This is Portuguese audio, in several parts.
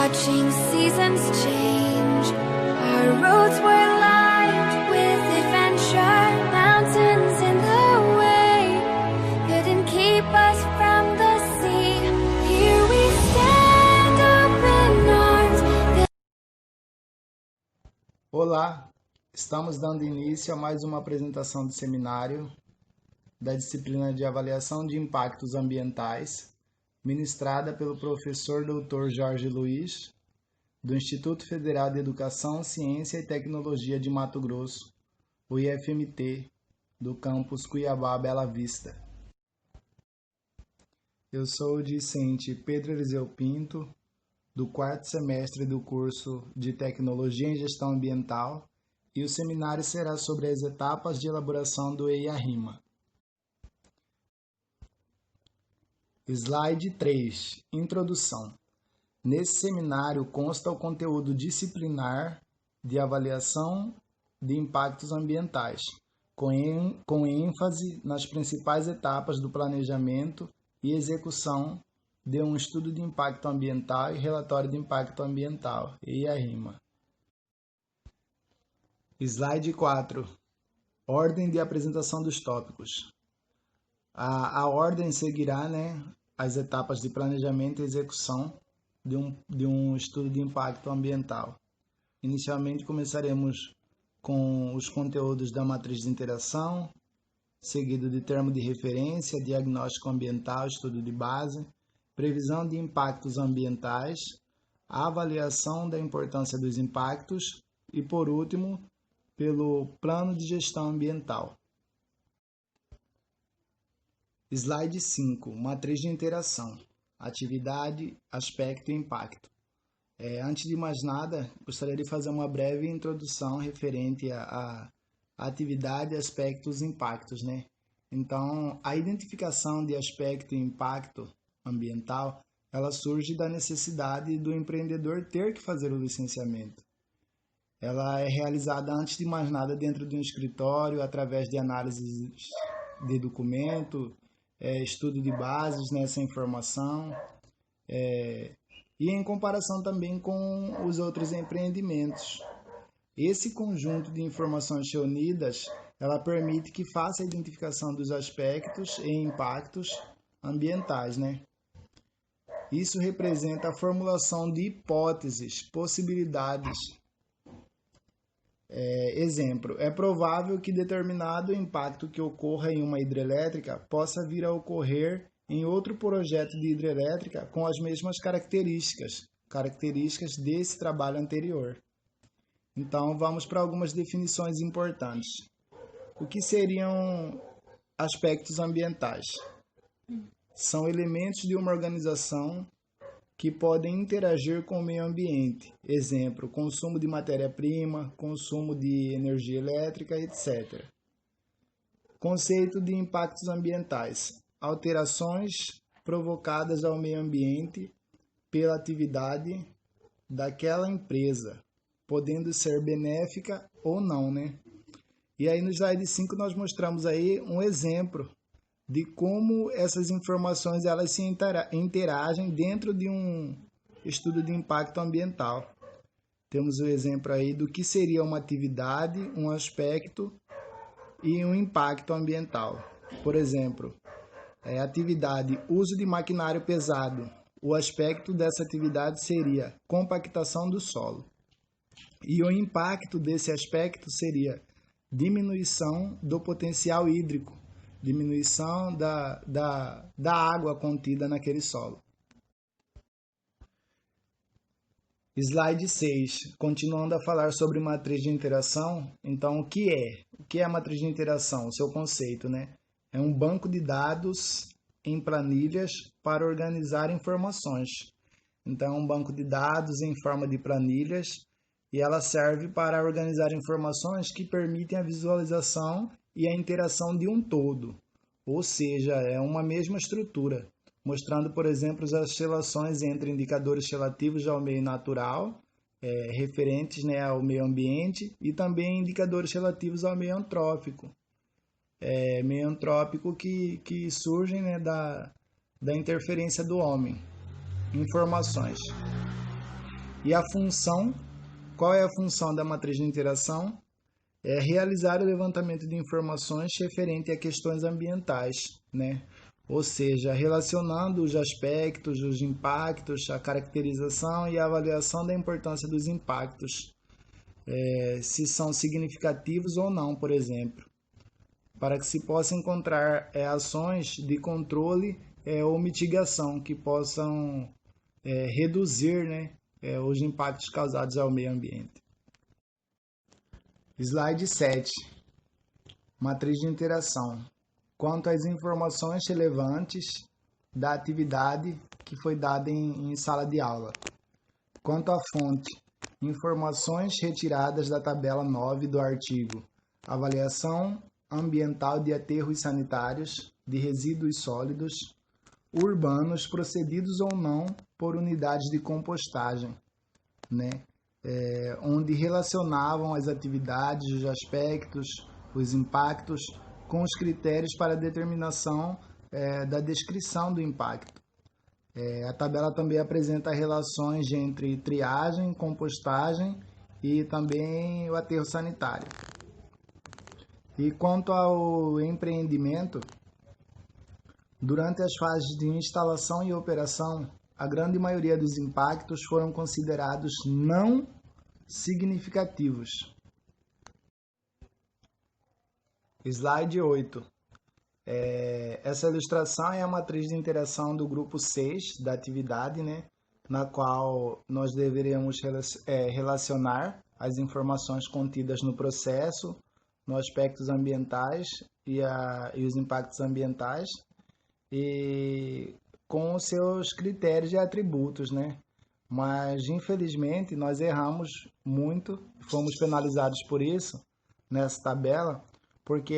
Watching seasons change, our roads were lined with adventure, mountains in the way couldn't keep us from the sea. Here we stand, open arms. Olá, estamos dando início a mais uma apresentação de seminário da disciplina de Avaliação de Impactos Ambientais, ministrada pelo professor Dr. Jorge Luiz, do Instituto Federal de Educação, Ciência e Tecnologia de Mato Grosso, o IFMT, do campus Cuiabá Bela Vista. Eu sou o discente Pedro Eliseu Pinto, do quarto semestre do curso de Tecnologia em Gestão Ambiental, e o seminário será sobre as etapas de elaboração do EIA-RIMA. Slide 3. Introdução. Nesse seminário consta o conteúdo disciplinar de avaliação de impactos ambientais, com ênfase nas principais etapas do planejamento e execução de um estudo de impacto ambiental e relatório de impacto ambiental, EIA-RIMA. Slide 4. Ordem de apresentação dos tópicos. A ordem seguirá, as etapas de planejamento e execução de um estudo de impacto ambiental. Inicialmente começaremos com os conteúdos da matriz de interação, seguido de termo de referência, diagnóstico ambiental, estudo de base, previsão de impactos ambientais, a avaliação da importância dos impactos e, por último, pelo plano de gestão ambiental. Slide 5. Matriz de interação. Atividade, aspecto e impacto. Antes de mais nada, gostaria de fazer uma breve introdução referente à atividade, aspectos e impactos, Então, a identificação de aspecto e impacto ambiental, ela surge da necessidade do empreendedor ter que fazer o licenciamento. Ela é realizada, antes de mais nada, dentro de um escritório, através de análises de documento, estudo de bases nessa informação, e em comparação também com os outros empreendimentos. Esse conjunto de informações reunidas, ela permite que faça a identificação dos aspectos e impactos ambientais, Isso representa a formulação de hipóteses, possibilidades. Exemplo, é provável que determinado impacto que ocorra em uma hidrelétrica possa vir a ocorrer em outro projeto de hidrelétrica com as mesmas características desse trabalho anterior. Então, vamos para algumas definições importantes. O que seriam aspectos ambientais? São elementos de uma organização que podem interagir com o meio ambiente. Exemplo, consumo de matéria-prima, consumo de energia elétrica, etc. Conceito de impactos ambientais. Alterações provocadas ao meio ambiente pela atividade daquela empresa, podendo ser benéfica ou não, E aí no slide 5 nós mostramos aí um exemplo de como essas informações elas se interagem dentro de um estudo de impacto ambiental. Temos o exemplo aí do que seria uma atividade, um aspecto e um impacto ambiental. Por exemplo, atividade, uso de maquinário pesado. O aspecto dessa atividade seria compactação do solo. E o impacto desse aspecto seria diminuição do potencial hídrico, diminuição da água contida naquele solo. Slide 6. Continuando a falar sobre matriz de interação, então o que é? O que é a matriz de interação? O seu conceito, É um banco de dados em planilhas para organizar informações. Então, é um banco de dados em forma de planilhas e ela serve para organizar informações que permitem a visualização e a interação de um todo, ou seja, é uma mesma estrutura, mostrando, por exemplo, as relações entre indicadores relativos ao meio natural, referentes ao meio ambiente, e também indicadores relativos ao meio antrópico, que surgem da interferência do homem. Informações. E a função, qual é a função da matriz de interação? É realizar o levantamento de informações referente a questões ambientais, né? Ou seja, relacionando os aspectos, os impactos, a caracterização e a avaliação da importância dos impactos, se são significativos ou não, por exemplo, para que se possa encontrar ações de controle ou mitigação que possam reduzir, né, os impactos causados ao meio ambiente. Slide 7. Matriz de interação. Quanto às informações relevantes da atividade que foi dada em sala de aula. Quanto à fonte, informações retiradas da tabela 9 do artigo Avaliação ambiental de aterros sanitários de resíduos sólidos urbanos procedidos ou não por unidades de compostagem, né? Onde relacionavam as atividades, os aspectos, os impactos com os critérios para determinação da descrição do impacto. A tabela também apresenta relações entre triagem, compostagem e também o aterro sanitário. E quanto ao empreendimento, durante as fases de instalação e operação, a grande maioria dos impactos foram considerados não significativos. Slide 8. Essa ilustração é a matriz de interação do grupo 6 da atividade, né, na qual nós deveríamos relacionar as informações contidas no processo, nos aspectos ambientais e os impactos ambientais, e com os seus critérios e atributos, né? Mas, infelizmente, nós erramos muito, fomos penalizados por isso nessa tabela, porque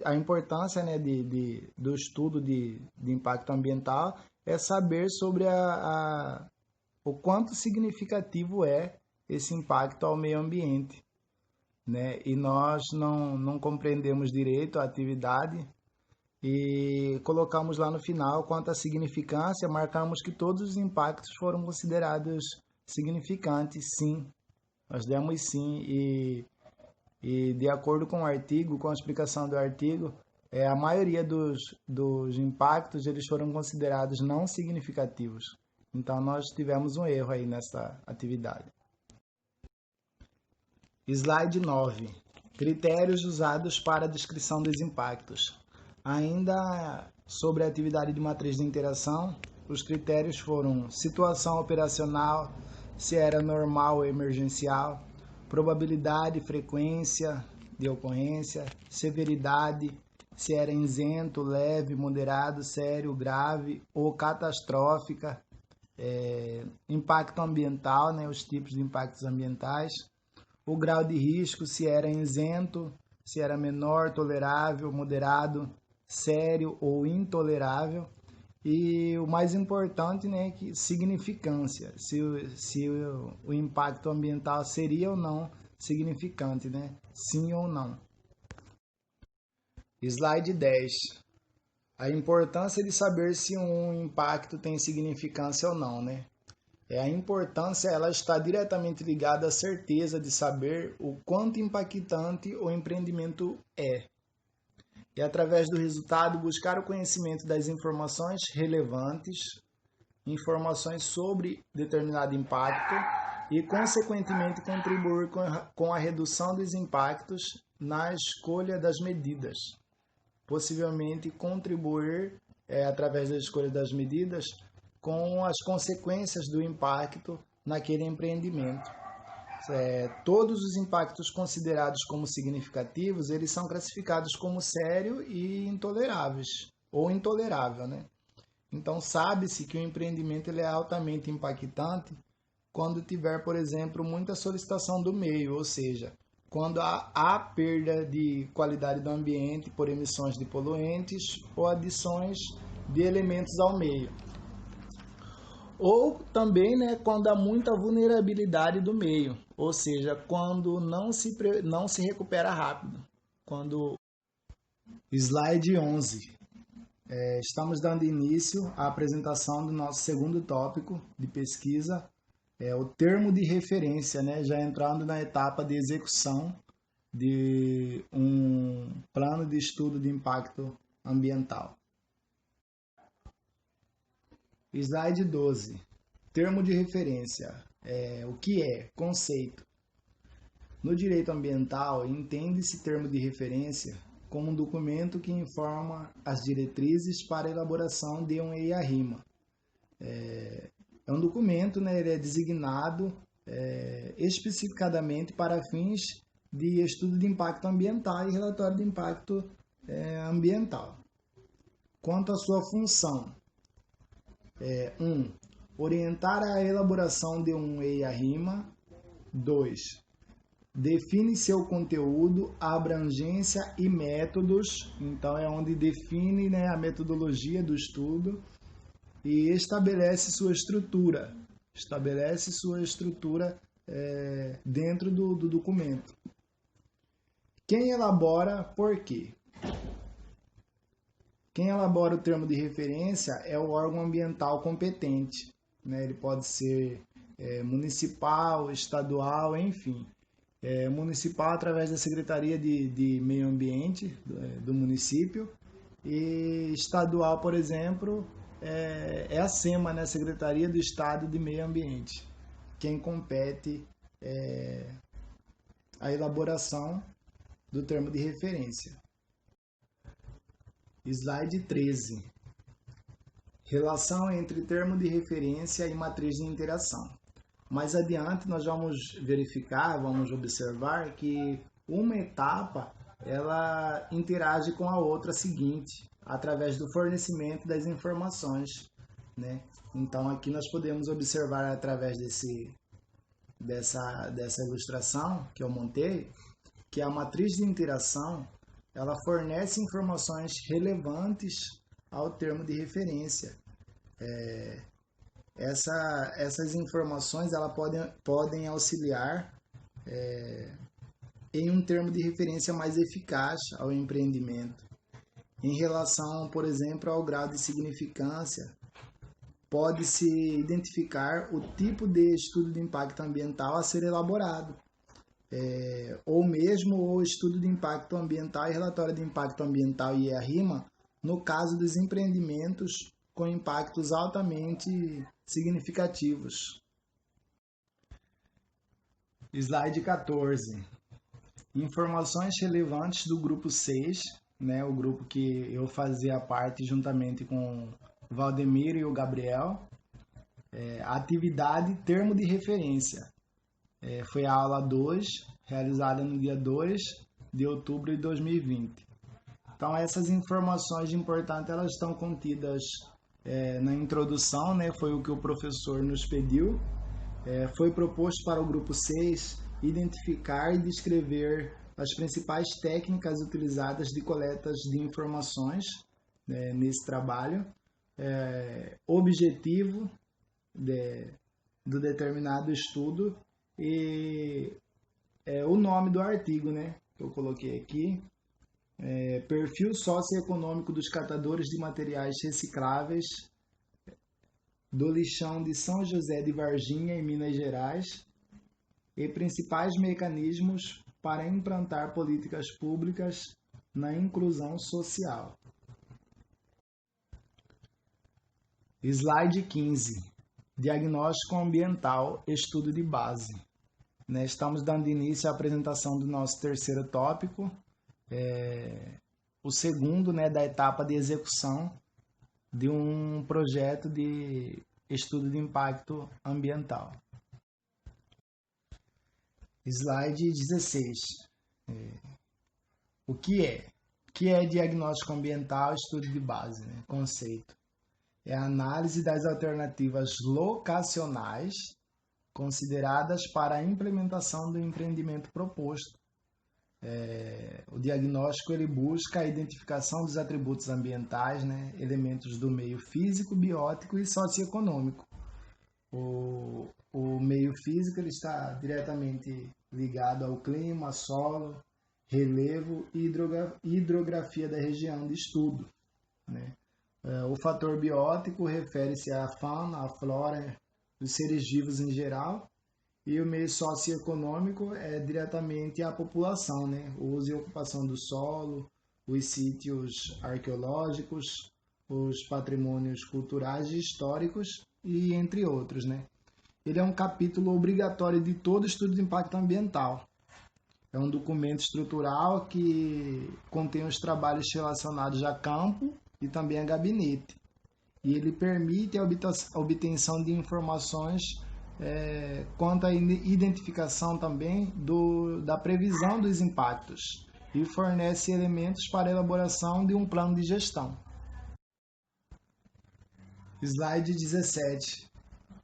a importância, né, do estudo de impacto ambiental é saber sobre o quanto significativo é esse impacto ao meio ambiente, né? E nós não compreendemos direito a atividade e colocamos lá no final quanto à significância, marcamos que todos os impactos foram considerados significantes, sim. Nós demos sim, e de acordo com o artigo, com a explicação do artigo, a maioria dos impactos eles foram considerados não significativos. Então nós tivemos um erro aí nessa atividade. Slide 9. Critérios usados para a descrição dos impactos. Ainda sobre a atividade de matriz de interação, os critérios foram situação operacional, se era normal ou emergencial, probabilidade e frequência de ocorrência, severidade, se era isento, leve, moderado, sério, grave ou catastrófica, impacto ambiental, né, os tipos de impactos ambientais, o grau de risco, se era isento, se era menor, tolerável, moderado, sério ou intolerável, e o mais importante, né, que significância, se o impacto ambiental seria ou não significante, né, sim ou não. Slide 10. A importância de saber se um impacto tem significância ou não, né? A importância ela está diretamente ligada à certeza de saber o quanto impactante o empreendimento é. E através do resultado buscar o conhecimento das informações relevantes, informações sobre determinado impacto e, consequentemente, contribuir com a redução dos impactos na escolha das medidas. Possivelmente contribuir, através da escolha das medidas, com as consequências do impacto naquele empreendimento. Todos os impactos considerados como significativos, eles são classificados como sério e intoleráveis, ou intolerável, né? Então, sabe-se que o empreendimento ele é altamente impactante quando tiver, por exemplo, muita solicitação do meio, ou seja, quando há perda de qualidade do ambiente por emissões de poluentes ou adições de elementos ao meio. Ou também, né, quando há muita vulnerabilidade do meio, ou seja, quando não se recupera rápido. Slide 11. Estamos dando início à apresentação do nosso segundo tópico de pesquisa, é o termo de referência, né? Já entrando na etapa de execução de um plano de estudo de impacto ambiental. Slide 12. Termo de referência. O que é? Conceito. No direito ambiental, entende-se termo de referência como um documento que informa as diretrizes para a elaboração de um EIA-RIMA. É um documento, né, ele é designado especificadamente para fins de estudo de impacto ambiental e relatório de impacto ambiental. Quanto à sua função, 1. Orientar a elaboração de um EIA-RIMA. 2. Define seu conteúdo, abrangência e métodos. Então, é onde define, né, a metodologia do estudo e estabelece sua estrutura. Dentro do documento. Quem elabora, por quê? Quem elabora o termo de referência é o órgão ambiental competente, né? Ele pode ser municipal, estadual, enfim. Municipal através da Secretaria de Meio Ambiente do município e estadual, por exemplo, é a SEMA, né? Secretaria do Estado de Meio Ambiente. Quem compete a elaboração do termo de referência. Slide 13. Relação entre termo de referência e matriz de interação. Mais adiante nós vamos verificar, vamos observar que uma etapa ela interage com a outra seguinte, através do fornecimento das informações, né? Então aqui nós podemos observar através dessa ilustração que eu montei, que a matriz de interação ela fornece informações relevantes ao termo de referência. Essas informações ela podem auxiliar em um termo de referência mais eficaz ao empreendimento. Em relação, por exemplo, ao grau de significância, pode-se identificar o tipo de estudo de impacto ambiental a ser elaborado, ou mesmo o estudo de impacto ambiental e relatório de impacto ambiental e EIA-RIMA, no caso dos empreendimentos com impactos altamente significativos. Slide 14. Informações relevantes do grupo 6, né, o grupo que eu fazia parte juntamente com o Valdemiro e o Gabriel. Atividade termo de referência. Foi a aula 2, realizada no dia 2 de outubro de 2020. Então, essas informações importantes elas estão contidas na introdução, né? Foi o que o professor nos pediu. Foi proposto para o grupo 6 identificar e descrever as principais técnicas utilizadas de coletas de informações nesse trabalho. Objetivo do determinado estudo e o nome do artigo, né, que eu coloquei aqui. Perfil socioeconômico dos catadores de materiais recicláveis do lixão de São José de Varginha, em Minas Gerais, e principais mecanismos para implantar políticas públicas na inclusão social. Slide 15. Diagnóstico ambiental, estudo de base. Estamos dando início à apresentação do nosso terceiro tópico, o segundo, da etapa de execução de um projeto de estudo de impacto ambiental. Slide 16. O que é? O que é diagnóstico ambiental, estudo de base, conceito? É a análise das alternativas locacionais consideradas para a implementação do empreendimento proposto. O diagnóstico ele busca a identificação dos atributos ambientais, elementos do meio físico, biótico e socioeconômico. O meio físico ele está diretamente ligado ao clima, solo, relevo e hidrografia da região de estudo. O fator biótico refere-se à fauna, à flora dos seres vivos em geral, e o meio socioeconômico é diretamente a população, né? O uso e ocupação do solo, os sítios arqueológicos, os patrimônios culturais e históricos e entre outros, né? Ele é um capítulo obrigatório de todo estudo de impacto ambiental. É um documento estrutural que contém os trabalhos relacionados a campo e também a gabinete. E ele permite a obtenção de informações quanto à identificação também da previsão dos impactos e fornece elementos para a elaboração de um plano de gestão. Slide 17.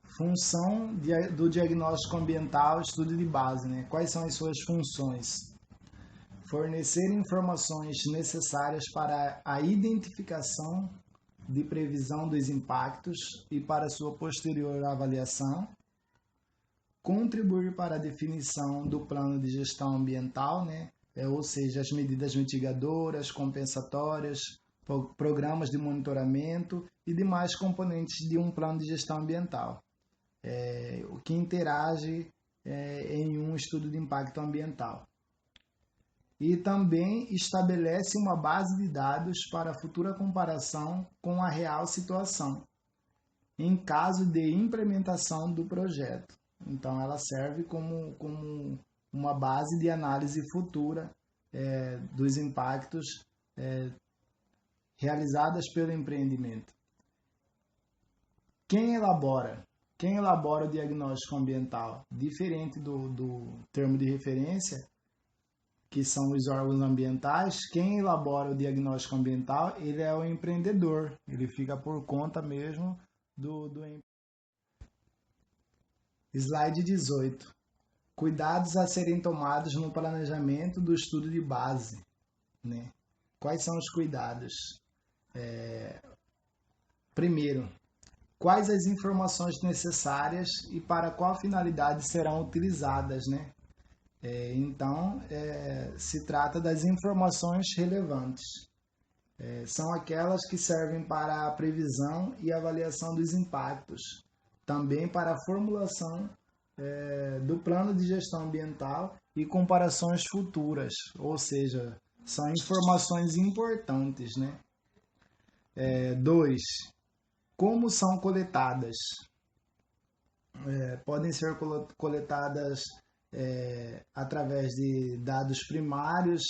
Função do diagnóstico ambiental, estudo de base, né? Quais são as suas funções? Fornecer informações necessárias para a identificação de previsão dos impactos e para sua posterior avaliação, contribuir para a definição do plano de gestão ambiental, né? Ou seja, as medidas mitigadoras, compensatórias, programas de monitoramento e demais componentes de um plano de gestão ambiental, o que interage em um estudo de impacto ambiental. E também estabelece uma base de dados para futura comparação com a real situação, em caso de implementação do projeto. Então, ela serve como uma base de análise futura dos impactos realizadas pelo empreendimento. Quem elabora o diagnóstico ambiental? Diferente do termo de referência, que são os órgãos ambientais, quem elabora o diagnóstico ambiental, ele é o empreendedor, ele fica por conta mesmo do Slide 18. Cuidados a serem tomados no planejamento do estudo de base, né? Quais são os cuidados? Primeiro, quais as informações necessárias e para qual finalidade serão utilizadas, né? Então, se trata das informações relevantes. São aquelas que servem para a previsão e avaliação dos impactos, também para a formulação do plano de gestão ambiental e comparações futuras, ou seja, são informações importantes, né? 2. Como são coletadas? Podem ser coletadas através de dados primários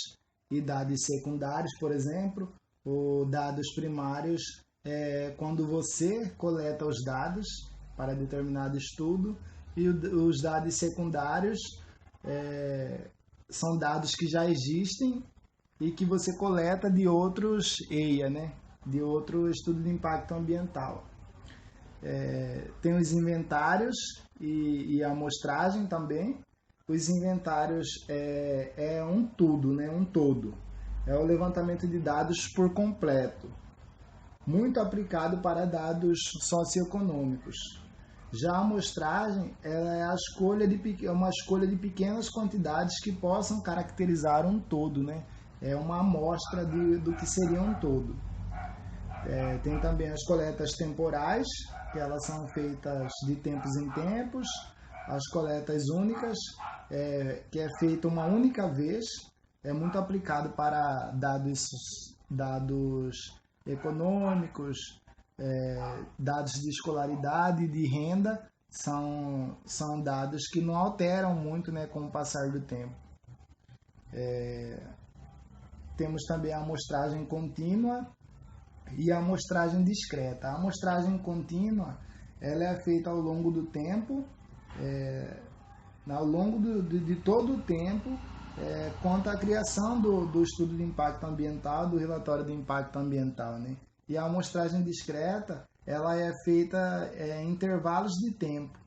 e dados secundários, por exemplo. Os dados primários quando você coleta os dados para determinado estudo, e os dados secundários são dados que já existem e que você coleta de outros EIA, né? De outro estudo de impacto ambiental. Tem os inventários e a amostragem também. Os inventários é um tudo, né? Um todo. É o levantamento de dados por completo, muito aplicado para dados socioeconômicos. Já a amostragem é uma escolha de pequenas quantidades que possam caracterizar um todo, né? É uma amostra do que seria um todo. Tem também as coletas temporais, que elas são feitas de tempos em tempos. As coletas únicas, que é feita uma única vez, é muito aplicado para dados econômicos, dados de escolaridade, de renda, são dados que não alteram muito, né, com o passar do tempo. Temos também a amostragem contínua e a amostragem discreta. A amostragem contínua, ela é feita ao longo do tempo, ao longo de todo o tempo, quanto à criação do estudo de impacto ambiental, do relatório de impacto ambiental, né? E a amostragem discreta, ela é feita em intervalos de tempo,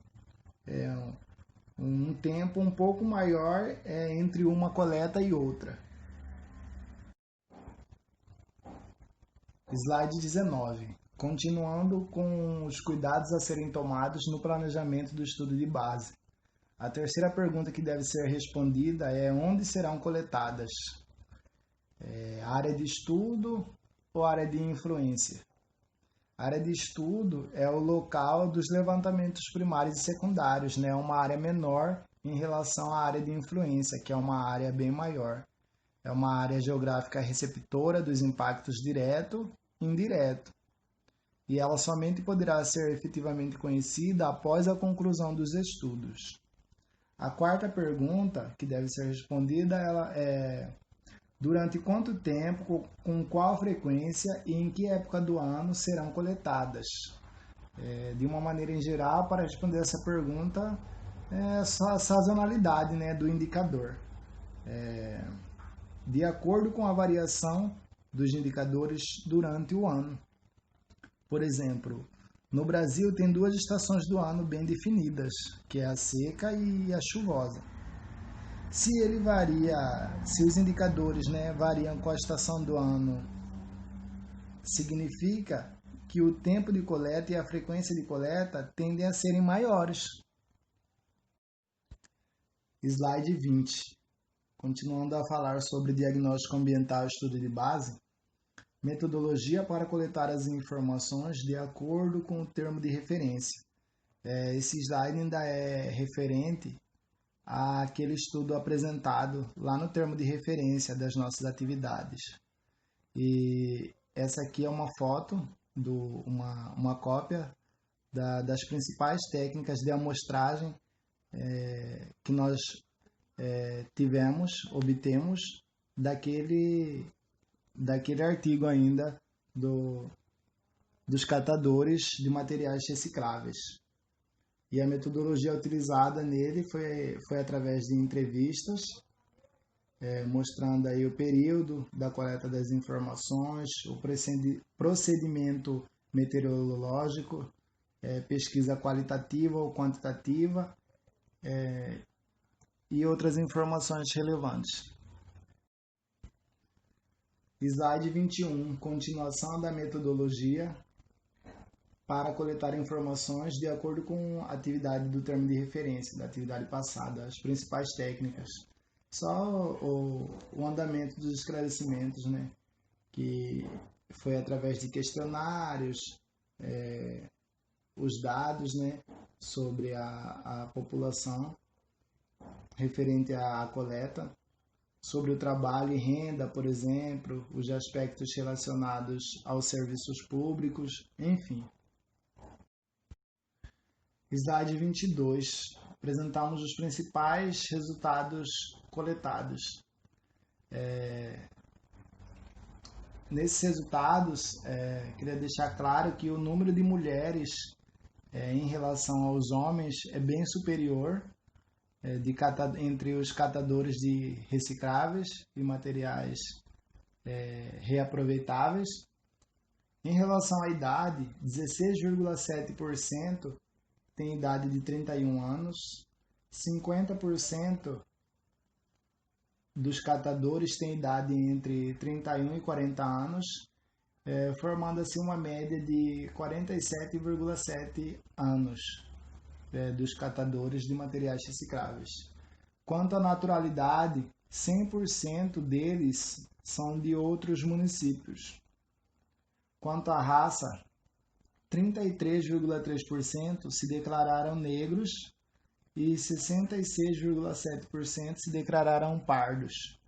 um tempo um pouco maior entre uma coleta e outra. Slide 19. Continuando com os cuidados a serem tomados no planejamento do estudo de base. A terceira pergunta que deve ser respondida é: onde serão coletadas? Área de estudo ou área de influência? A área de estudo é o local dos levantamentos primários e secundários, né? É uma área menor em relação à área de influência, que é uma área bem maior. É uma área geográfica receptora dos impactos direto e indireto. E ela somente poderá ser efetivamente conhecida após a conclusão dos estudos. A quarta pergunta que deve ser respondida ela é: durante quanto tempo, com qual frequência e em que época do ano serão coletadas? De uma maneira em geral, para responder essa pergunta, é só a sazonalidade, né, do indicador. De acordo com a variação dos indicadores durante o ano. Por exemplo, no Brasil tem duas estações do ano bem definidas, que é a seca e a chuvosa. Se os indicadores, né, variam com a estação do ano, significa que o tempo de coleta e a frequência de coleta tendem a serem maiores. Slide 20. Continuando a falar sobre diagnóstico ambiental e estudo de base, metodologia para coletar as informações de acordo com o termo de referência. Esse slide ainda é referente àquele estudo apresentado lá no termo de referência das nossas atividades. E essa aqui é uma foto, uma cópia das principais técnicas de amostragem que nós obtemos daquele artigo ainda dos catadores de materiais recicláveis. E a metodologia utilizada nele foi através de entrevistas, mostrando aí o período da coleta das informações, o procedimento meteorológico, pesquisa qualitativa ou quantitativa, e outras informações relevantes. Slide 21. Continuação da metodologia para coletar informações de acordo com a atividade do termo de referência, da atividade passada, as principais técnicas. Só o andamento dos esclarecimentos, né? Que foi através de questionários, os dados, né, sobre a população referente à coleta, sobre o trabalho e renda, por exemplo, os aspectos relacionados aos serviços públicos, enfim. Slide 22. Apresentamos os principais resultados coletados. Nesses resultados, queria deixar claro que o número de mulheres em relação aos homens é bem superior entre os catadores de recicláveis e materiais reaproveitáveis. Em relação à idade, 16,7% tem idade de 31 anos, 50% dos catadores têm idade entre 31 e 40 anos, formando assim uma média de 47,7 anos dos catadores de materiais recicláveis. Quanto à naturalidade, 100% deles são de outros municípios. Quanto à raça, 33,3% se declararam negros e 66,7% se declararam pardos.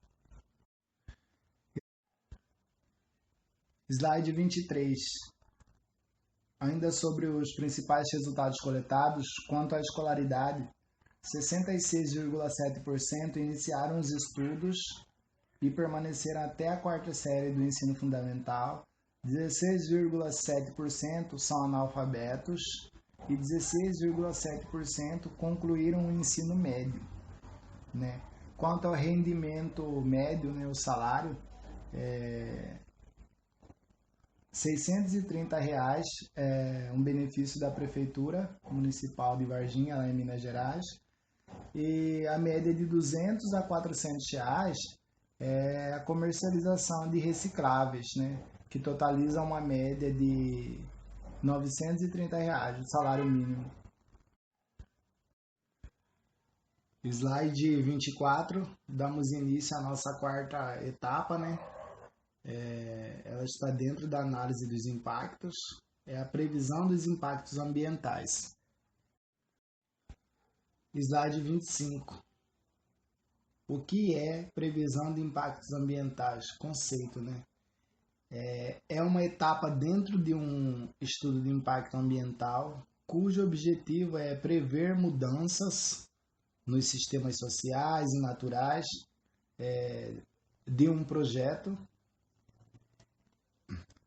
Slide 23. Ainda sobre os principais resultados coletados, quanto à escolaridade, 66,7% iniciaram os estudos e permaneceram até a quarta série do ensino fundamental, 16,7% são analfabetos e 16,7% concluíram o ensino médio, né? Quanto ao rendimento médio, né, o salário, R$630 é um benefício da Prefeitura Municipal de Varginha, lá em Minas Gerais, e a média de R$200 a R$400 é a comercialização de recicláveis, né, que totaliza uma média de R$930, o salário mínimo. Slide 24, damos início à nossa quarta etapa, né? Ela está dentro da análise dos impactos. é a previsão dos impactos ambientais. Slide 25. O que é previsão de impactos ambientais? Conceito, né? É uma etapa dentro de um estudo de impacto ambiental, cujo objetivo é prever mudanças nos sistemas sociais e naturais de um projeto.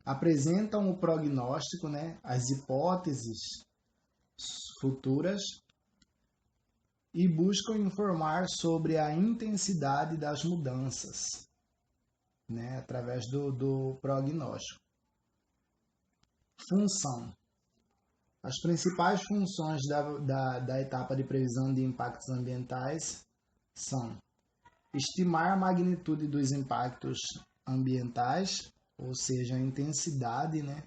Apresentam o prognóstico, né, as hipóteses futuras e buscam informar sobre a intensidade das mudanças, né, através do prognóstico. Função. As principais funções da etapa de previsão de impactos ambientais são estimar a magnitude dos impactos ambientais, ou seja, a intensidade, né?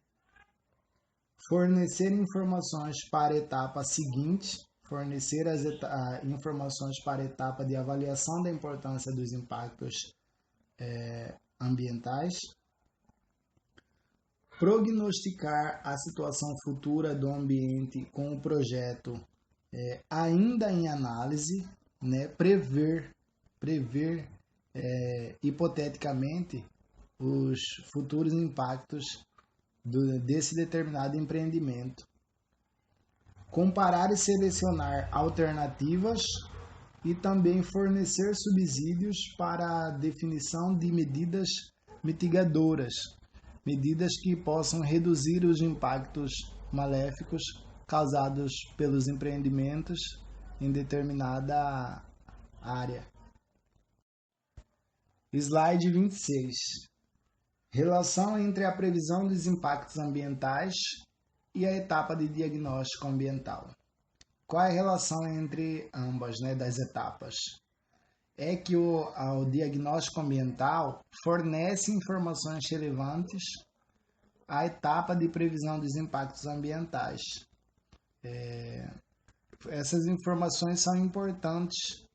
Fornecer informações para a etapa seguinte, fornecer as informações para a etapa de avaliação da importância dos impactos ambientais, prognosticar a situação futura do ambiente com o projeto ainda em análise, né? Prever hipoteticamente os futuros impactos desse determinado empreendimento. Comparar e selecionar alternativas e também fornecer subsídios para a definição de medidas mitigadoras, medidas que possam reduzir os impactos maléficos causados pelos empreendimentos em determinada área. Slide 26. Relação entre a previsão dos impactos ambientais e a etapa de diagnóstico ambiental. Qual é a relação entre ambas, né, das etapas? É que o diagnóstico ambiental fornece informações relevantes à etapa de previsão dos impactos ambientais. Essas informações são importantes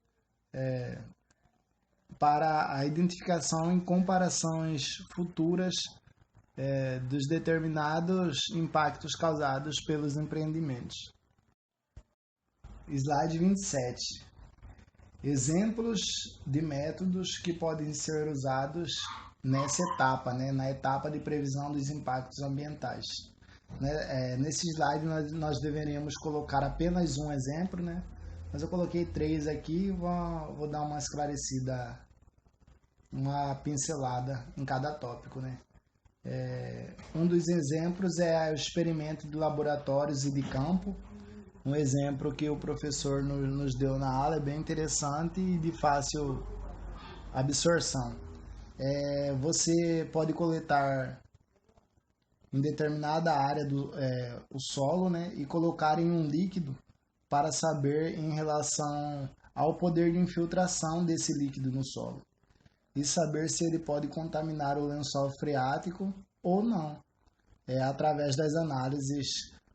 para a identificação e comparações futuras dos determinados impactos causados pelos empreendimentos. Slide 27. Exemplos de métodos que podem ser usados nessa etapa, né, na etapa de previsão dos impactos ambientais. Nesse slide nós deveríamos colocar apenas um exemplo, né, mas eu coloquei 3 aqui e vou dar uma esclarecida, uma pincelada em cada tópico, né. Um dos exemplos é o experimento de laboratórios e de campo. Um exemplo que o professor nos deu na aula é bem interessante e de fácil absorção. Você pode coletar em determinada área o solo, né, e colocar em um líquido para saber em relação ao poder de infiltração desse líquido no solo e saber se ele pode contaminar o lençol freático ou não, através das análises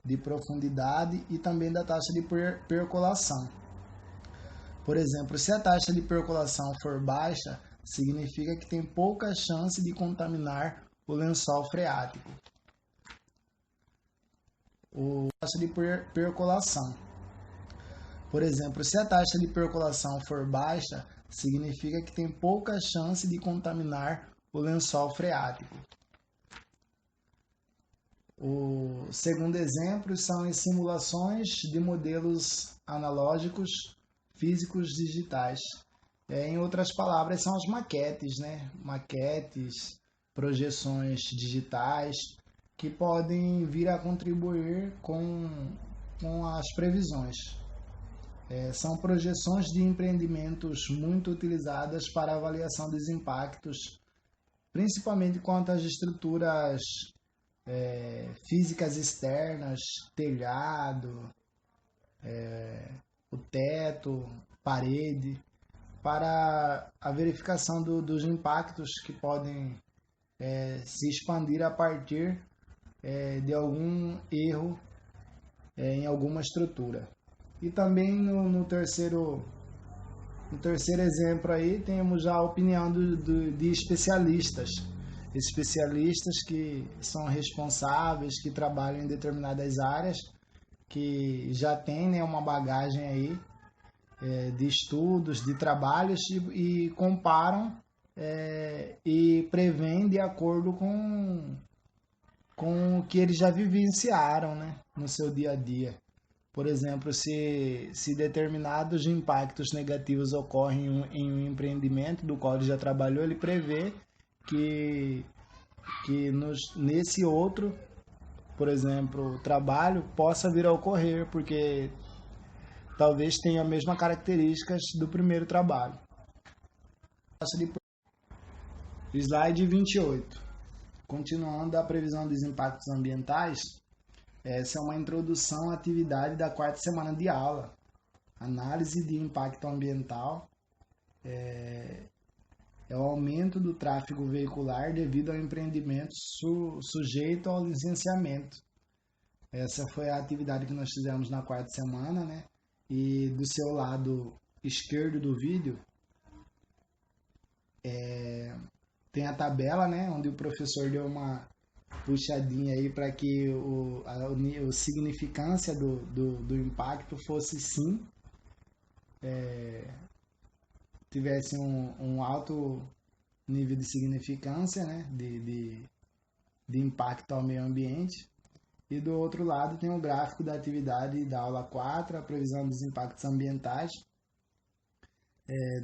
de profundidade e também da taxa de percolação. Por exemplo, se a taxa de percolação for baixa, significa que tem pouca chance de contaminar o lençol freático. Taxa de percolação. Por exemplo, se a taxa de percolação for baixa, significa que tem pouca chance de contaminar o lençol freático. O segundo exemplo são as simulações de modelos analógicos físicos digitais. Em outras palavras, são as maquetes, né? Maquetes, projeções digitais que podem vir a contribuir com as previsões. São projeções de empreendimentos muito utilizadas para avaliação dos impactos, principalmente quanto às estruturas físicas externas, telhado, o teto, parede, para a verificação dos impactos que podem se expandir a partir de algum erro em alguma estrutura. E também no terceiro exemplo aí temos já a opinião de especialistas, especialistas que são responsáveis, que trabalham em determinadas áreas, que já têm, né, uma bagagem aí de estudos, de trabalhos e comparam e prevêem de acordo com o que eles já vivenciaram, né, no seu dia a dia. Por exemplo, se determinados impactos negativos ocorrem em um empreendimento do qual ele já trabalhou, ele prevê que nesse outro, por exemplo, trabalho, possa vir a ocorrer, porque talvez tenha as mesmas características do primeiro trabalho. Slide 28. Continuando a previsão dos impactos ambientais, essa é uma introdução à atividade da quarta semana de aula. Análise de impacto ambiental é o aumento do tráfego veicular devido ao empreendimento sujeito ao licenciamento. Essa foi a atividade que nós fizemos na quarta semana, né? E do seu lado esquerdo do vídeo tem a tabela, né? Onde o professor deu uma puxadinha aí para que a significância do impacto fosse sim, tivesse um alto nível de significância, né, de impacto ao meio ambiente. E do outro lado tem o gráfico da atividade da aula 4, a previsão dos impactos ambientais,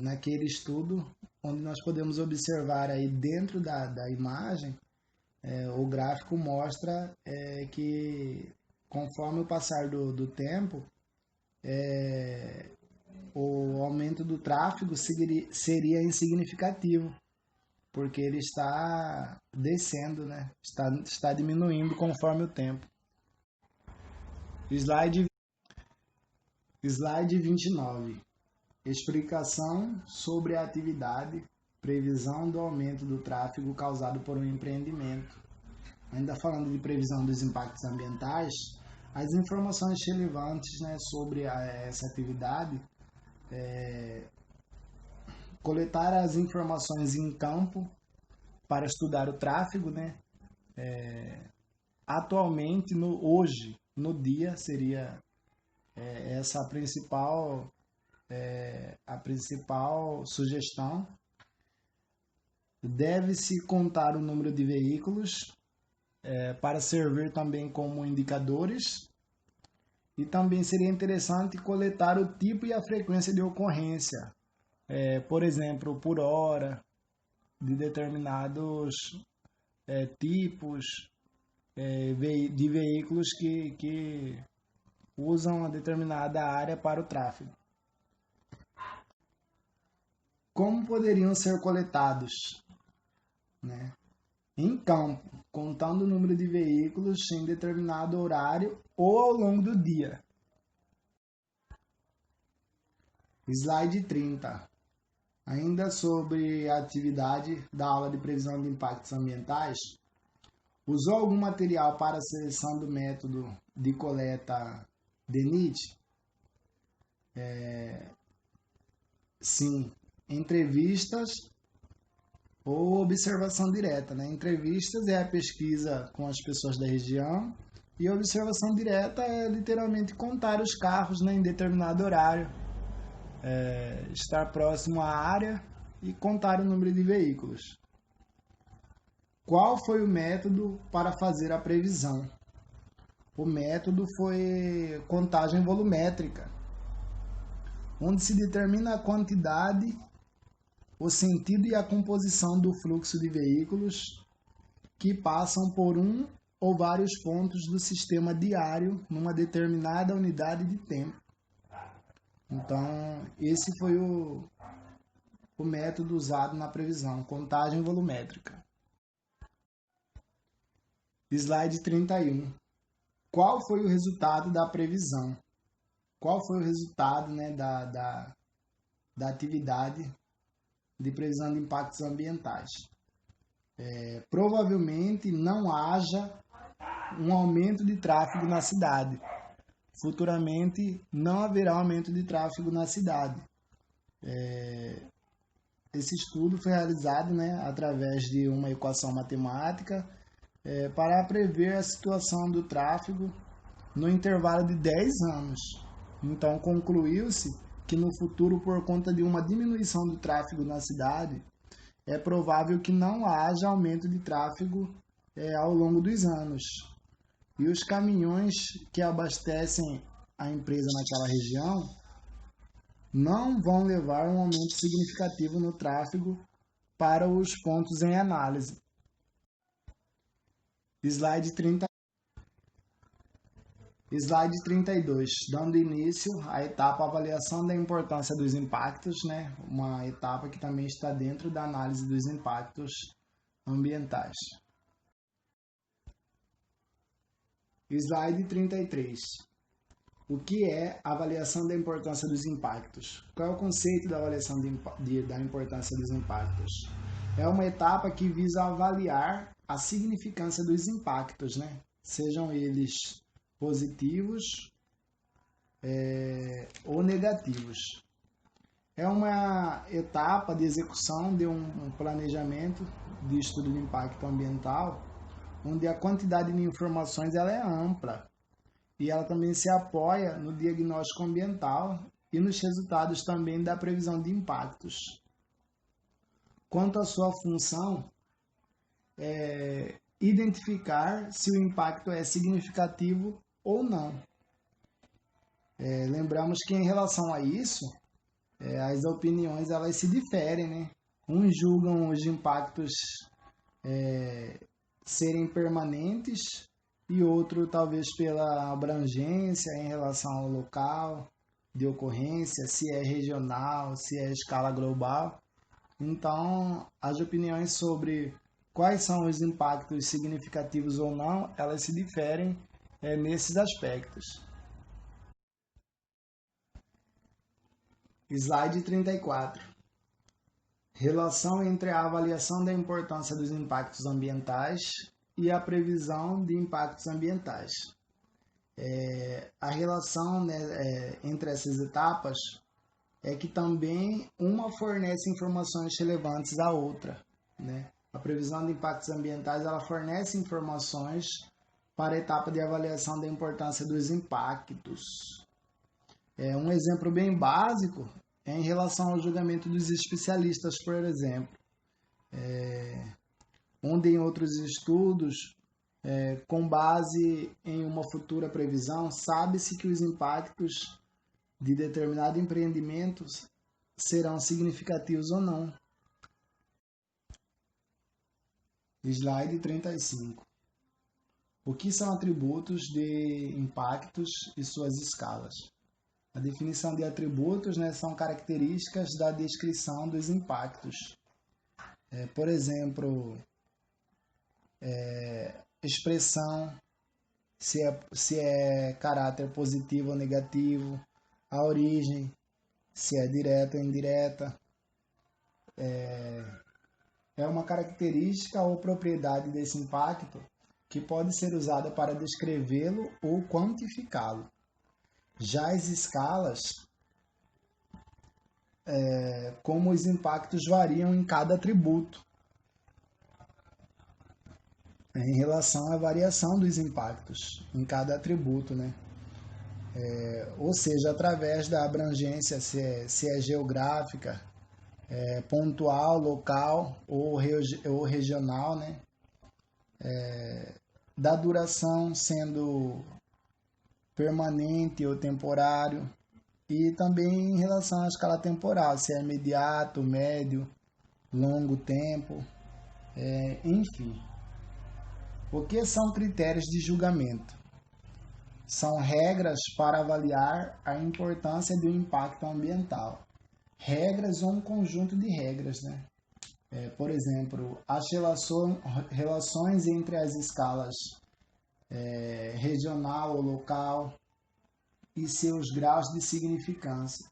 naquele estudo onde nós podemos observar aí dentro da imagem, o gráfico mostra que conforme o passar do tempo, o aumento do tráfego seria insignificativo, porque ele está descendo, né? Está diminuindo conforme o tempo. Slide 29. Explicação sobre a atividade, previsão do aumento do tráfego causado por um empreendimento. Ainda falando de previsão dos impactos ambientais, as informações relevantes, né, sobre essa atividade, coletar as informações em campo para estudar o tráfego, né? Atualmente, hoje, no dia, seria essa a principal sugestão. Deve-se contar o número de veículos para servir também como indicadores. E também seria interessante coletar o tipo e a frequência de ocorrência, por exemplo, por hora, de determinados tipos de veículos que usam uma determinada área para o tráfego. Como poderiam ser coletados? Né? Em campo, contando o número de veículos em determinado horário ou ao longo do dia. Slide 30. Ainda sobre a atividade da aula de previsão de impactos ambientais, usou algum material para a seleção do método de coleta DENIT? Sim, entrevistas ou observação direta, né? Entrevistas é a pesquisa com as pessoas da região e a observação direta é literalmente contar os carros, né, em determinado horário, estar próximo à área e contar o número de veículos. Qual foi o método para fazer a previsão? O método foi contagem volumétrica, onde se determina a quantidade, o sentido e a composição do fluxo de veículos que passam por um ou vários pontos do sistema diário numa determinada unidade de tempo. Então, esse foi o método usado na previsão, contagem volumétrica. Slide 31. Qual foi o resultado da previsão? Qual foi o resultado, né, da atividade de previsão de impactos ambientais? Provavelmente não haja um aumento de tráfego na cidade. Futuramente não haverá aumento de tráfego na cidade. esse estudo foi realizado, né, através de uma equação matemática para prever a situação do tráfego no intervalo de 10 anos. Então, concluiu-se que no futuro, por conta de uma diminuição do tráfego na cidade, é provável que não haja aumento de tráfego ao longo dos anos. E os caminhões que abastecem a empresa naquela região não vão levar um aumento significativo no tráfego para os pontos em análise. Slide 32, dando início à etapa avaliação da importância dos impactos, né? Uma etapa que também está dentro da análise dos impactos ambientais. Slide 33. O que é a avaliação da importância dos impactos? Qual é o conceito da avaliação da importância dos impactos? É uma etapa que visa avaliar a significância dos impactos, né? Sejam eles positivos ou negativos. É uma etapa de execução de um planejamento de estudo de impacto ambiental, onde a quantidade de informações ela é ampla e ela também se apoia no diagnóstico ambiental e nos resultados também da previsão de impactos. Quanto à sua função, identificar se o impacto é significativo ou não. Lembramos que em relação a isso, as opiniões elas se diferem, né? Uns julgam os impactos serem permanentes e outro talvez pela abrangência em relação ao local de ocorrência, se é regional, se é escala global. Então, as opiniões sobre quais são os impactos significativos ou não, elas se diferem nesses aspectos. Slide 34. Relação entre a avaliação da importância dos impactos ambientais e a previsão de impactos ambientais. A relação, né, entre essas etapas é que também uma fornece informações relevantes à outra, né? A previsão de impactos ambientais ela fornece informações para a etapa de avaliação da importância dos impactos. Um exemplo bem básico é em relação ao julgamento dos especialistas, por exemplo, onde em outros estudos, com base em uma futura previsão, sabe-se que os impactos de determinado empreendimento serão significativos ou não. Slide 35. O que são atributos de impactos e suas escalas? A definição de atributos, né, são características da descrição dos impactos. Por exemplo, expressão, se é caráter positivo ou negativo, a origem, se é direta ou indireta. É uma característica ou propriedade desse impacto que pode ser usada para descrevê-lo ou quantificá-lo. Já as escalas, como os impactos variam em cada atributo, em relação à variação dos impactos em cada atributo, né? Ou seja, através da abrangência, se é geográfica, pontual, local ou regional, né? Da duração sendo permanente ou temporário, e também em relação à escala temporal, se é imediato, médio, longo tempo, enfim. O que são critérios de julgamento? São regras para avaliar a importância do impacto ambiental. Regras ou um conjunto de regras, né? Por exemplo, as relações entre as escalas regional ou local e seus graus de significância.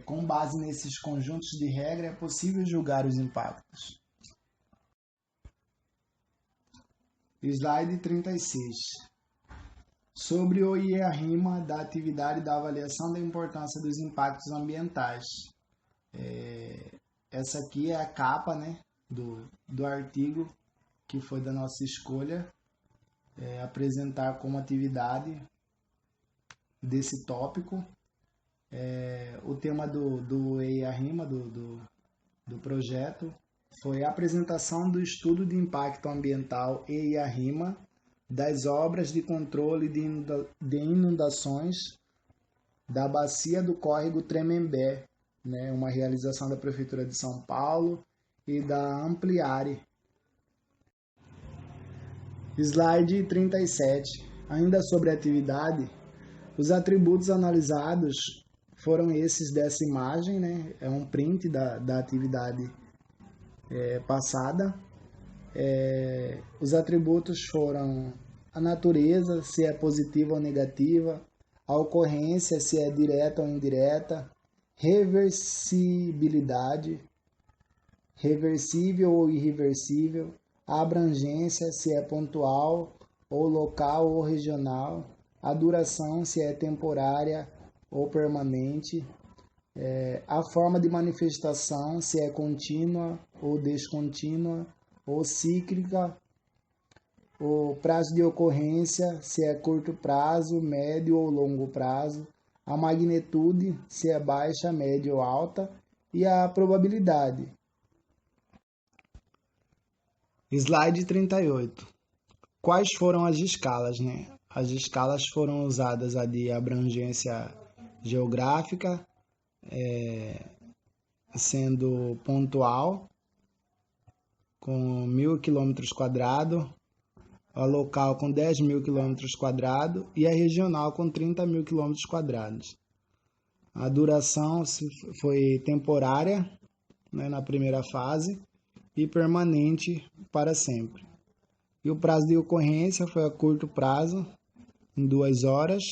Com base nesses conjuntos de regras, é possível julgar os impactos. Slide 36. Sobre o IEA-RIMA da atividade da avaliação da importância dos impactos ambientais. essa aqui é a capa, né, do artigo que foi da nossa escolha, apresentar como atividade desse tópico. O tema do EIA-RIMA, do projeto, foi a apresentação do estudo de impacto ambiental EIA-RIMA das obras de controle de inundações da bacia do córrego Tremembé, né, uma realização da Prefeitura de São Paulo e da Ampliare. Slide 37. Ainda sobre a atividade, os atributos analisados foram esses dessa imagem, né? É um print da atividade passada. Os atributos foram a natureza, se é positiva ou negativa, a ocorrência, se é direta ou indireta, reversibilidade, reversível ou irreversível, a abrangência, se é pontual ou local ou regional, a duração, se é temporária ou permanente, a forma de manifestação, se é contínua ou descontínua ou cíclica, o prazo de ocorrência, se é curto prazo, médio ou longo prazo, a magnitude, se é baixa, média ou alta, e a probabilidade. Slide 38. Quais foram as escalas, né? As escalas foram usadas a de abrangência geográfica, sendo pontual, com 1.000 km², a local com 10.000 km² e a regional com 30.000 km². A duração foi temporária, né, na primeira fase, e permanente para sempre. E o prazo de ocorrência foi a curto prazo, em 2 horas,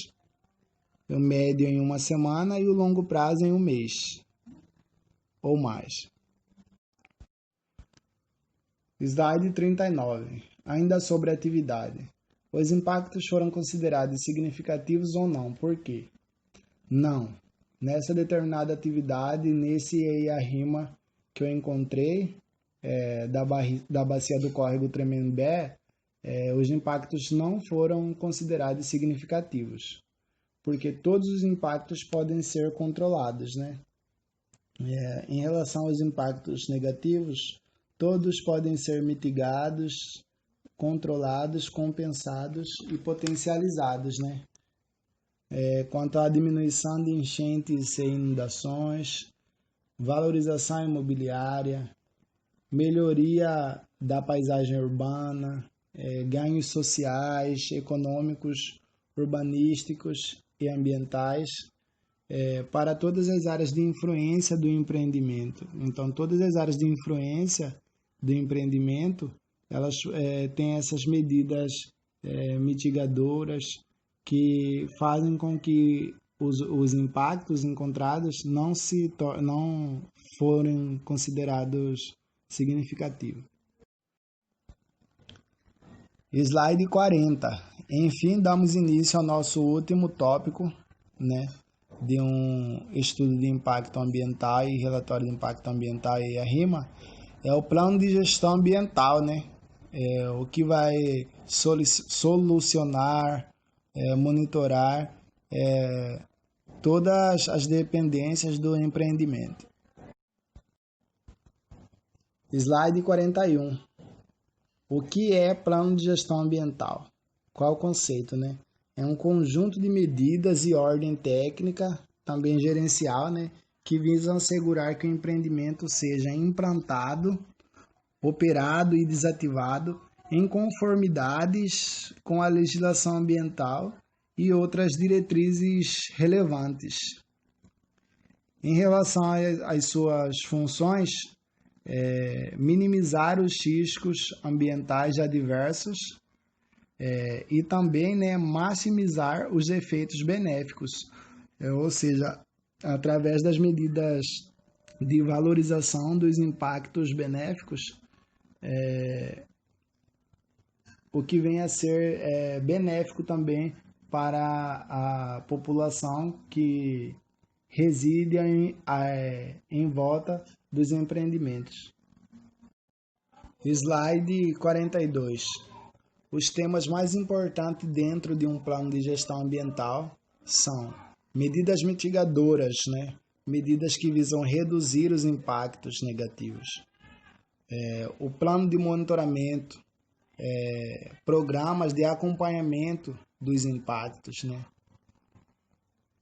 o médio em 1 semana e o longo prazo em 1 mês ou mais. Slide 39. Ainda sobre a atividade. Os impactos foram considerados significativos ou não? Por quê? Não. Nessa determinada atividade, nesse EIA-RIMA que eu encontrei, da bacia do córrego Tremembé, os impactos não foram considerados significativos, porque todos os impactos podem ser controlados, né? Em relação aos impactos negativos, todos podem ser mitigados, controlados, compensados e potencializados, né? Quanto à diminuição de enchentes e inundações, valorização imobiliária, melhoria da paisagem urbana, ganhos sociais, econômicos, urbanísticos e ambientais, para todas as áreas de influência do empreendimento. Então, todas as áreas de influência do empreendimento, elas têm essas medidas mitigadoras que fazem com que os impactos encontrados não forem considerados significativos. Slide 40. Enfim, damos início ao nosso último tópico, né, de um estudo de impacto ambiental e relatório de impacto ambiental e a RIMA, é o plano de gestão ambiental, né? O que vai solucionar, monitorar todas as dependências do empreendimento. Slide 41. O que é plano de gestão ambiental? Qual é o conceito, né? É um conjunto de medidas e ordem técnica, também gerencial, né, que visam assegurar que o empreendimento seja implantado, operado e desativado em conformidades com a legislação ambiental e outras diretrizes relevantes. Em relação às suas funções, minimizar os riscos ambientais adversos e também, né, maximizar os efeitos benéficos, ou seja, através das medidas de valorização dos impactos benéficos, o que vem a ser benéfico também para a população que reside em volta dos empreendimentos. Slide 42. Os temas mais importantes dentro de um plano de gestão ambiental são medidas mitigadoras, medidas que visam reduzir os impactos negativos. O plano de monitoramento, programas de acompanhamento dos impactos,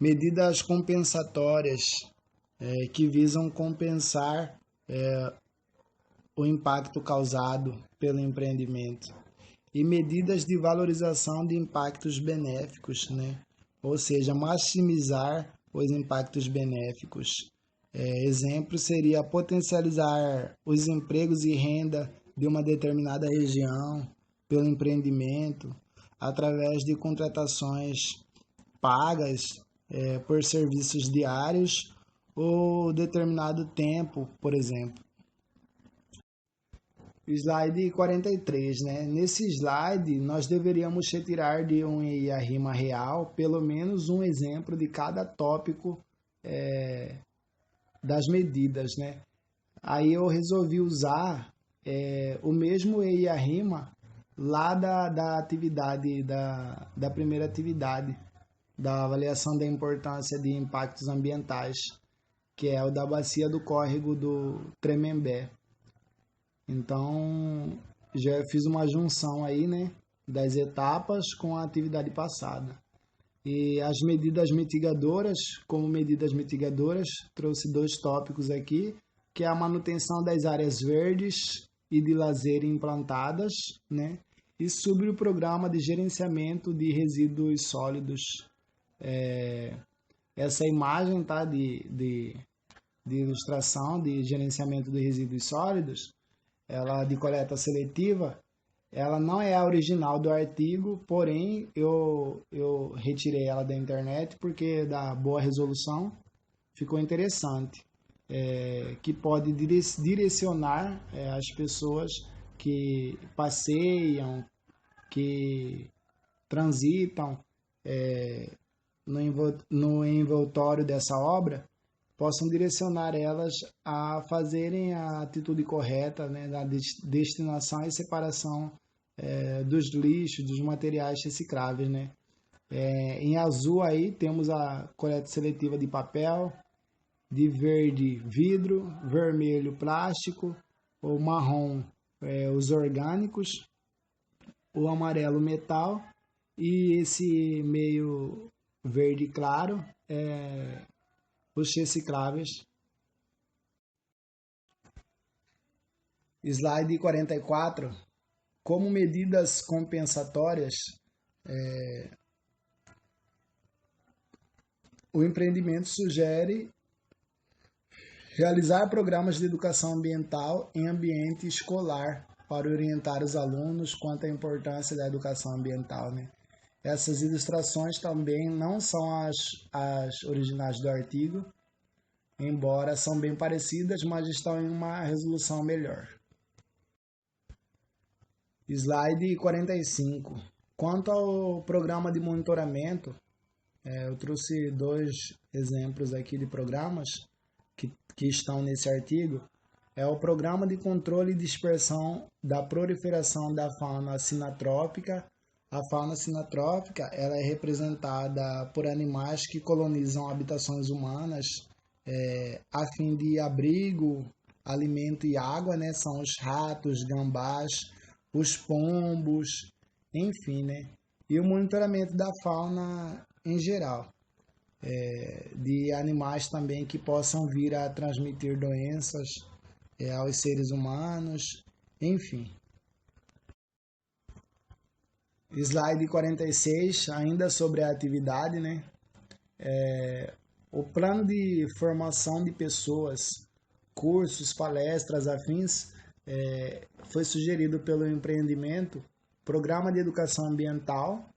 medidas compensatórias que visam compensar o impacto causado pelo empreendimento e medidas de valorização de impactos benéficos, ou seja, maximizar os impactos benéficos. Exemplo seria potencializar os empregos e renda de uma determinada região pelo empreendimento através de contratações pagas por serviços diários ou determinado tempo, por exemplo. Slide 43, Nesse slide, nós deveríamos retirar de um EIA-RIMA real pelo menos um exemplo de cada tópico das medidas, Aí eu resolvi usar o mesmo EIA-RIMA lá da atividade, da primeira atividade, da avaliação da importância de impactos ambientais, que é o da bacia do córrego do Tremembé. Então, já fiz uma junção aí, das etapas com a atividade passada. E as medidas mitigadoras, como medidas mitigadoras, trouxe 2 tópicos aqui, que é a manutenção das áreas verdes e de lazer implantadas, e sobre o programa de gerenciamento de resíduos sólidos. Essa imagem de ilustração de gerenciamento de resíduos sólidos, ela de coleta seletiva, ela não é a original do artigo, porém eu retirei ela da internet porque da boa resolução ficou interessante, que pode direcionar as pessoas que passeiam, que transitam no envoltório dessa obra, possam direcionar elas a fazerem a atitude correta, na destinação e separação dos lixos, dos materiais recicláveis, em azul aí temos a coleta seletiva de papel, de verde vidro, vermelho plástico, o marrom os orgânicos, o amarelo metal e esse meio verde claro os recicláveis. Slide 44. Como medidas compensatórias, o empreendimento sugere realizar programas de educação ambiental em ambiente escolar para orientar os alunos quanto à importância da educação ambiental, Essas ilustrações também não são as originais do artigo, embora são bem parecidas, mas estão em uma resolução melhor. Slide 45. Quanto ao programa de monitoramento, eu trouxe 2 exemplos aqui de programas que estão nesse artigo. É o Programa de Controle e Dispersão da Proliferação da Fauna Sinantrópica. A fauna sinantrópica ela é representada por animais que colonizam habitações humanas a fim de abrigo, alimento e água, São os ratos, gambás, os pombos, enfim, E o monitoramento da fauna em geral, de animais também que possam vir a transmitir doenças aos seres humanos, enfim. Slide 46, ainda sobre a atividade, o plano de formação de pessoas, cursos, palestras, afins, foi sugerido pelo empreendimento, programa de educação ambiental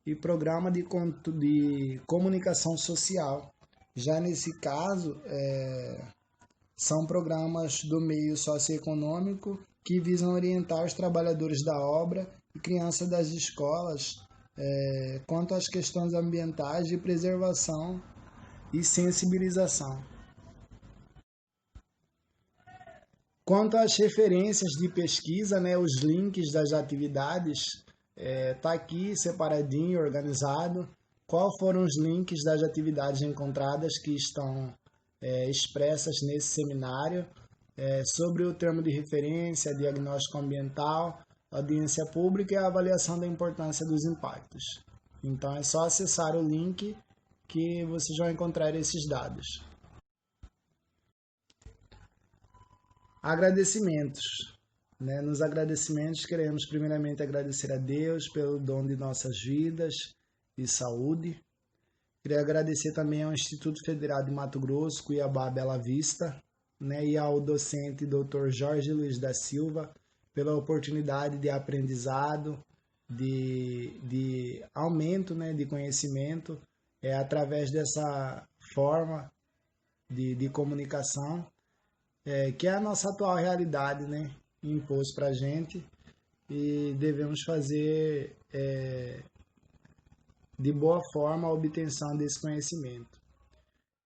e programa de comunicação social. Já nesse caso, são programas do meio socioeconômico que visam orientar os trabalhadores da obra e crianças das escolas quanto às questões ambientais de preservação e sensibilização. Quanto às referências de pesquisa, né, os links das atividades, tá aqui separadinho, organizado. Quais foram os links das atividades encontradas que estão expressas nesse seminário, sobre o termo de referência, diagnóstico ambiental, audiência pública e a avaliação da importância dos impactos. Então é só acessar o link que vocês vão encontrar esses dados. Agradecimentos. Nos agradecimentos, queremos primeiramente agradecer a Deus pelo dom de nossas vidas e saúde. Queria agradecer também ao Instituto Federal de Mato Grosso, Cuiabá, Bela Vista, e ao docente Dr. Jorge Luiz da Silva pela oportunidade de aprendizado, de aumento, de conhecimento através dessa forma de comunicação, que é a nossa atual realidade, impôs para a gente, e devemos fazer de boa forma a obtenção desse conhecimento.